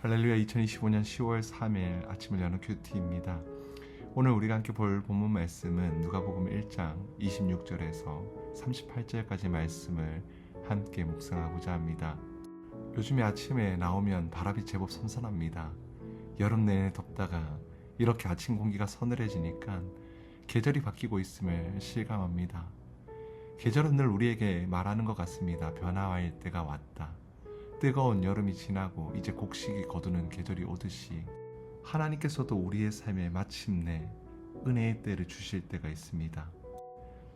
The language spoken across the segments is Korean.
할렐루야. 2025년 10월 3일 아침을 여는 큐티입니다. 오늘 우리가 함께 볼 본문 말씀은 누가복음 1장 26절에서 38절까지 말씀을 함께 묵상하고자 합니다. 요즘에 아침에 나오면 바람이 제법 선선합니다. 여름 내내 덥다가 이렇게 아침 공기가 서늘해지니까 계절이 바뀌고 있음을 실감합니다. 계절은 늘 우리에게 말하는 것 같습니다. 변화할 때가 왔다. 뜨거운 여름이 지나고 이제 곡식이 거두는 계절이 오듯이 하나님께서도 우리의 삶에 마침내 은혜의 때를 주실 때가 있습니다.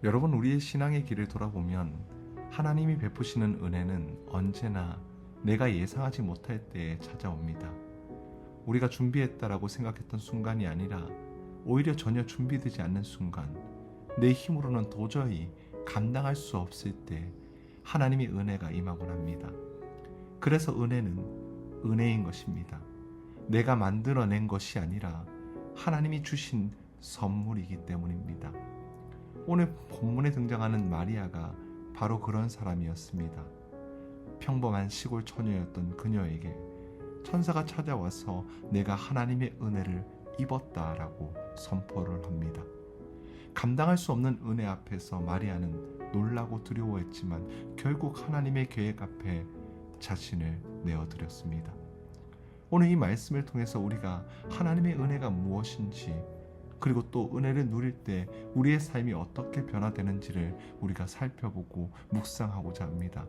여러분, 우리의 신앙의 길을 돌아보면 하나님이 베푸시는 은혜는 언제나 내가 예상하지 못할 때에 찾아옵니다. 우리가 준비했다라고 생각했던 순간이 아니라 오히려 전혀 준비되지 않는 순간, 내 힘으로는 도저히 감당할 수 없을 때 하나님의 은혜가 임하곤 합니다. 그래서 은혜는 은혜인 것입니다. 내가 만들어낸 것이 아니라 하나님이 주신 선물이기 때문입니다. 오늘 본문에 등장하는 마리아가 바로 그런 사람이었습니다. 평범한 시골 처녀였던 그녀에게 천사가 찾아와서 내가 하나님의 은혜를 입었다라고 선포를 합니다. 감당할 수 없는 은혜 앞에서 마리아는 놀라고 두려워했지만 결국 하나님의 계획 앞에 자신을 내어드렸습니다. 오늘 이 말씀을 통해서 우리가 하나님의 은혜가 무엇인지, 그리고 또 은혜를 누릴 때 우리의 삶이 어떻게 변화되는지를 우리가 살펴보고 묵상하고자 합니다.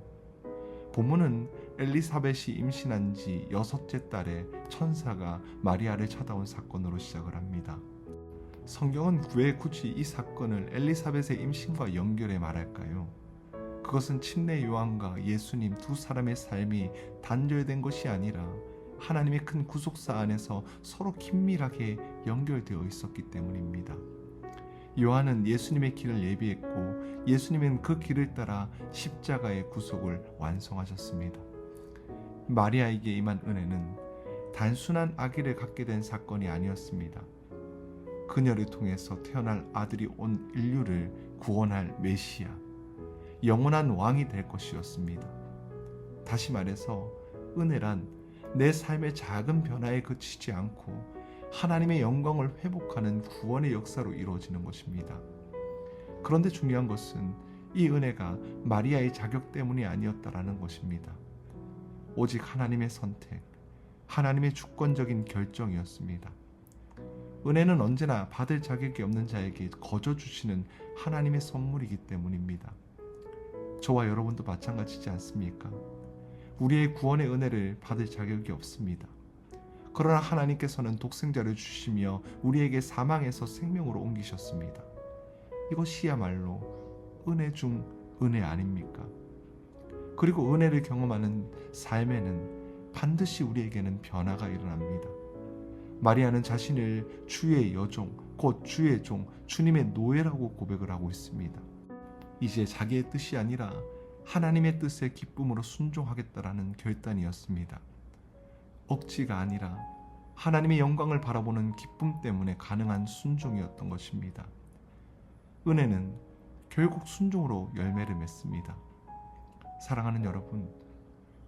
본문은 엘리사벳이 임신한 지 6째 달에 천사가 마리아를 찾아온 사건으로 시작을 합니다. 성경은 왜 굳이 이 사건을 엘리사벳의 임신과 연결해 말할까요? 그것은 침례 요한과 예수님 두 사람의 삶이 단절된 것이 아니라 하나님의 큰 구속사 안에서 서로 긴밀하게 연결되어 있었기 때문입니다. 요한은 예수님의 길을 예비했고 예수님은 그 길을 따라 십자가의 구속을 완성하셨습니다. 마리아에게 임한 은혜는 단순한 아기를 갖게 된 사건이 아니었습니다. 그녀를 통해서 태어날 아들이 온 인류를 구원할 메시아, 영원한 왕이 될 것이었습니다. 다시 말해서 은혜란 내 삶의 작은 변화에 그치지 않고 하나님의 영광을 회복하는 구원의 역사로 이루어지는 것입니다. 그런데 중요한 것은 이 은혜가 마리아의 자격 때문이 아니었다라는 것입니다. 오직 하나님의 선택, 하나님의 주권적인 결정이었습니다. 은혜는 언제나 받을 자격이 없는 자에게 거저 주시는 하나님의 선물이기 때문입니다. 저와 여러분도 마찬가지지 않습니까? 우리의 구원의 은혜를 받을 자격이 없습니다. 그러나 하나님께서는 독생자를 주시며 우리에게 사망에서 생명으로 옮기셨습니다. 이것이야말로 은혜 중 은혜 아닙니까? 그리고 은혜를 경험하는 삶에는 반드시 우리에게는 변화가 일어납니다. 마리아는 자신을 주의 여종, 곧 주의 종, 주님의 노예라고 고백을 하고 있습니다. 이제 자기의 뜻이 아니라 하나님의 뜻에 기쁨으로 순종하겠다라는 결단이었습니다. 억지가 아니라 하나님의 영광을 바라보는 기쁨 때문에 가능한 순종이었던 것입니다. 은혜는 결국 순종으로 열매를 맺습니다. 사랑하는 여러분,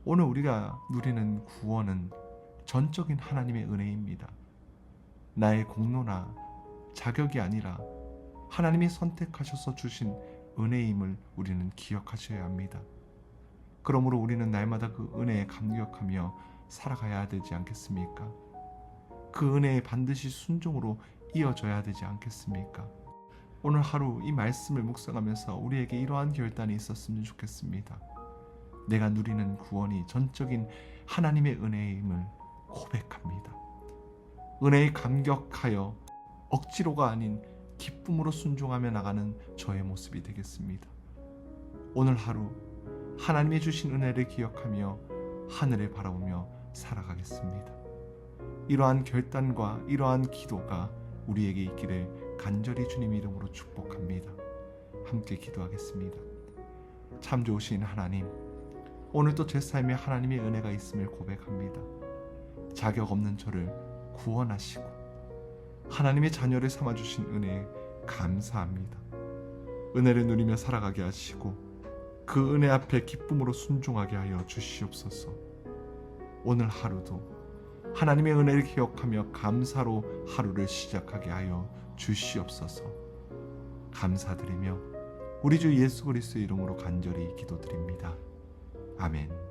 오늘 우리가 누리는 구원은 전적인 하나님의 은혜입니다. 나의 공로나 자격이 아니라 하나님이 선택하셔서 주신 은혜임을 우리는 기억하셔야 합니다. 그러므로 우리는 날마다 그 은혜에 감격하며 살아가야 되지 않겠습니까? 그 은혜에 반드시 순종으로 이어져야 되지 않겠습니까? 오늘 하루 이 말씀을 묵상하면서 우리에게 이러한 결단이 있었으면 좋겠습니다. 내가 누리는 구원이 전적인 하나님의 은혜임을 고백합니다. 은혜에 감격하여 억지로가 아닌 기쁨으로 순종하며 나가는 저의 모습이 되겠습니다. 오늘 하루 하나님이 주신 은혜를 기억하며 하늘을 바라보며 살아가겠습니다. 이러한 결단과 이러한 기도가 우리에게 있기를 간절히 주님 이름으로 축복합니다. 함께 기도하겠습니다. 참 좋으신 하나님, 오늘도 제 삶에 하나님의 은혜가 있음을 고백합니다. 자격 없는 저를 구원하시고 하나님의 자녀를 삼아주신 은혜에 감사합니다. 은혜를 누리며 살아가게 하시고 그 은혜 앞에 기쁨으로 순종하게 하여 주시옵소서. 오늘 하루도 하나님의 은혜를 기억하며 감사로 하루를 시작하게 하여 주시옵소서. 감사드리며 우리 주 예수 그리스도의 이름으로 간절히 기도드립니다. 아멘.